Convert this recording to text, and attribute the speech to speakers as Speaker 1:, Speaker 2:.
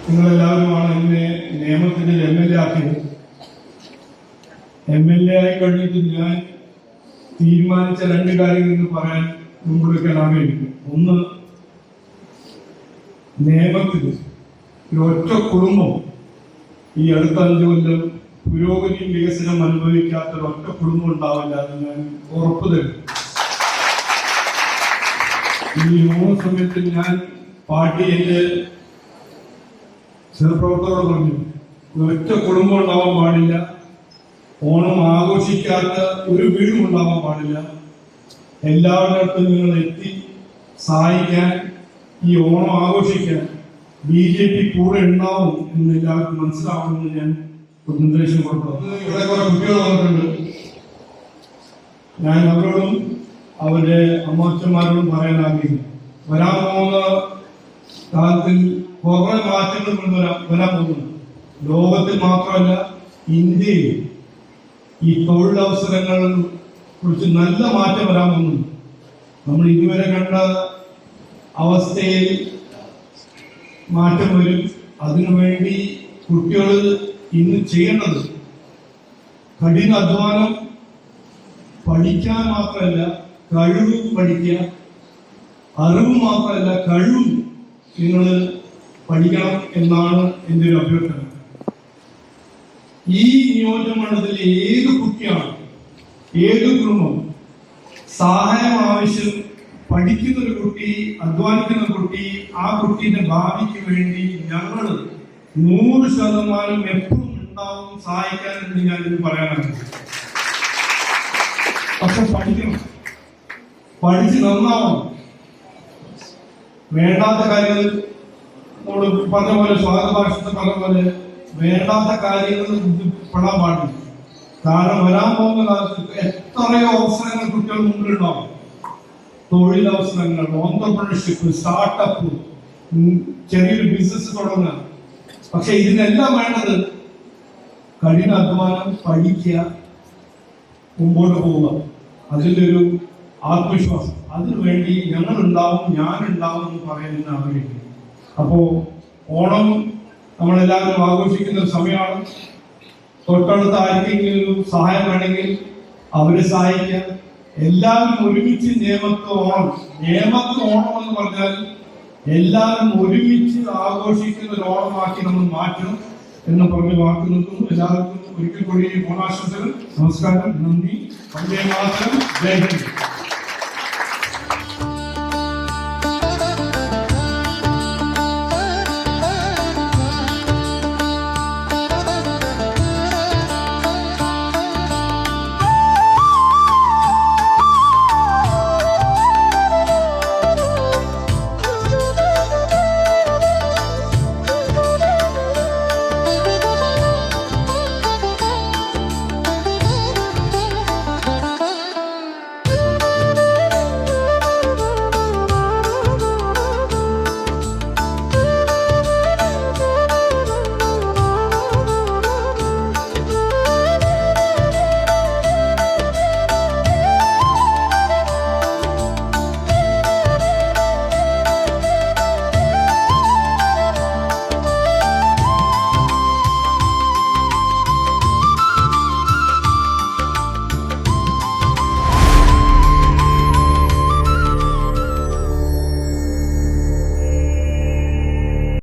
Speaker 1: നിങ്ങളെല്ലാവരുമാണ് എന്നെ നിയമത്തിന്റെ MLA ആക്കിയത്. MLA ആയി കഴിഞ്ഞിട്ട് ഞാൻ തീരുമാനിച്ച 2 കാര്യങ്ങൾ എന്ന് പറയാൻ മുമ്പ് വെക്കാൻ ആഗ്രഹിക്കുന്നു. ഒന്ന്, നിയമത്തിൽ ഒരൊറ്റ കുടുംബം ഈ അടുത്ത 5 കൊല്ലം പുരോഗതിയും വികസനം അനുഭവിക്കാത്ത ഒരൊറ്റ കുടുംബം ഉണ്ടാവില്ല എന്ന് ഞാൻ ഉറപ്പ് തരും. ഈ സമയത്ത് ഞാൻ പാർട്ടി എന്റെ സഹപ്രവർത്തകരോട് പറഞ്ഞു, ഒരൊറ്റ കുടുംബം ഉണ്ടാവാൻ പാടില്ല, ഓണം ആഘോഷിക്കാത്ത ഒരു വീടും ഉണ്ടാവാൻ പാടില്ല, എല്ലാവരുടെ അടുത്തും നിങ്ങൾ എത്തി സഹായിക്കാൻ, ഈ ഓണം ആഘോഷിക്കാൻ BJP കൂടെ ഉണ്ടാവും എന്ന് എല്ലാവർക്കും മനസ്സിലാവുമെന്ന് ഞാൻ ഒരു നിർദ്ദേശം കൊടുത്തു. ഇവിടെ കുറെ കുട്ടികൾ വന്നിട്ടുണ്ട്. ഞാൻ അവരോടും അവരുടെ അമ്മച്ചന്മാരോടും പറയാൻ ആഗ്രഹിക്കുന്നു, വരാൻ പോകുന്ന കാലത്തിൽ കുറെ മാറ്റങ്ങൾ വരാൻ പോകുന്നു. ലോകത്തിൽ മാത്രമല്ല, ഇന്ത്യയിൽ ഈ തൊഴിലവസരങ്ങളെ കുറിച്ച് നല്ല മാറ്റം വരാൻ പോകുന്നു. നമ്മൾ ഇതുവരെ കണ്ട അവസ്ഥയിൽ മാറ്റം വരും. അതിനുവേണ്ടി കുട്ടികൾ ഇന്ന് ചെയ്യേണ്ടത് കഠിന അധ്വാനം, പഠിക്കാൻ മാത്രമല്ല കഴിവ് പഠിക്കുക, അറിവ് മാത്രമല്ല കഴിവും നിങ്ങൾ പഠിക്കണം എന്നാണ് എൻ്റെ ഒരു അഭ്യർത്ഥന. ഈ നിയോജകമണ്ഡലത്തിലെ ഏത് കുട്ടിയാണ്, ഏത് കുടുംബം സഹായം ആവശ്യം, പഠിക്കുന്ന ഒരു കുട്ടി, അധ്വാനിക്കുന്ന കുട്ടി, ആ കുട്ടീന്റെ ഭാവിക്ക് വേണ്ടി ഞങ്ങൾ 100% എപ്പോഴും ഉണ്ടാവും സഹായിക്കാൻ എന്ന് ഞാനിത് പറയാനാണ്. പക്ഷെ പഠിക്കണം, പഠിച്ച് നന്നാവണം. വേണ്ടാത്ത കാര്യങ്ങൾ നമ്മൾ പറഞ്ഞ പോലെ, സ്വാഗത ഭാഷത്തെ പറഞ്ഞ പോലെ വേണ്ടാത്ത കാര്യങ്ങൾ പെടാൻ പാടില്ല. കാരണം വരാൻ പോകുന്ന കാലത്ത് എത്രയോ അവസരങ്ങൾ കുട്ടികൾ മുമ്പിലുണ്ടാവും. തൊഴിലവസരങ്ങൾ, ഓൺട്രപ്രണർഷിപ്പ്, സ്റ്റാർട്ടപ്പ്, ചെറിയൊരു ബിസിനസ് തുടങ്ങുക. പക്ഷെ ഇതിനെല്ലാം വേണ്ടത് കഠിന അധ്വാനം, പഠിക്കുക, മുമ്പോട്ട് പോവുക, അതിൻ്റെ ഒരു ആത്മവിശ്വാസം. അതിനുവേണ്ടി ഞങ്ങളുണ്ടാവും, ഞാനുണ്ടാവും എന്ന് പറയാൻ ആഗ്രഹിക്കുന്നു. അപ്പോ ഓണം നമ്മളെല്ലാവരും ആഘോഷിക്കുന്ന ഒരു സമയമാണ്. തൊട്ടടുത്ത ആർക്കെങ്കിലും സഹായം വേണമെങ്കിൽ അവരെ സഹായിക്കാം. എല്ലാവരും ഒരുമിച്ച് നേമത്ത് ഓണം എന്ന് പറഞ്ഞാൽ എല്ലാവരും ഒരുമിച്ച് ആഘോഷിക്കുന്ന ഒരു ഓണമാക്കി നമ്മൾ മാറ്റണം എന്ന് പറഞ്ഞ് വാക്ക് നിർത്തുന്നു. എല്ലാവർക്കും ഒരിക്കൽ കൂടി ഓണാശംസകൾ. നമസ്കാരം, നന്ദി, വന്ദേ മാതരം, ജയ് ഹിന്ദ്.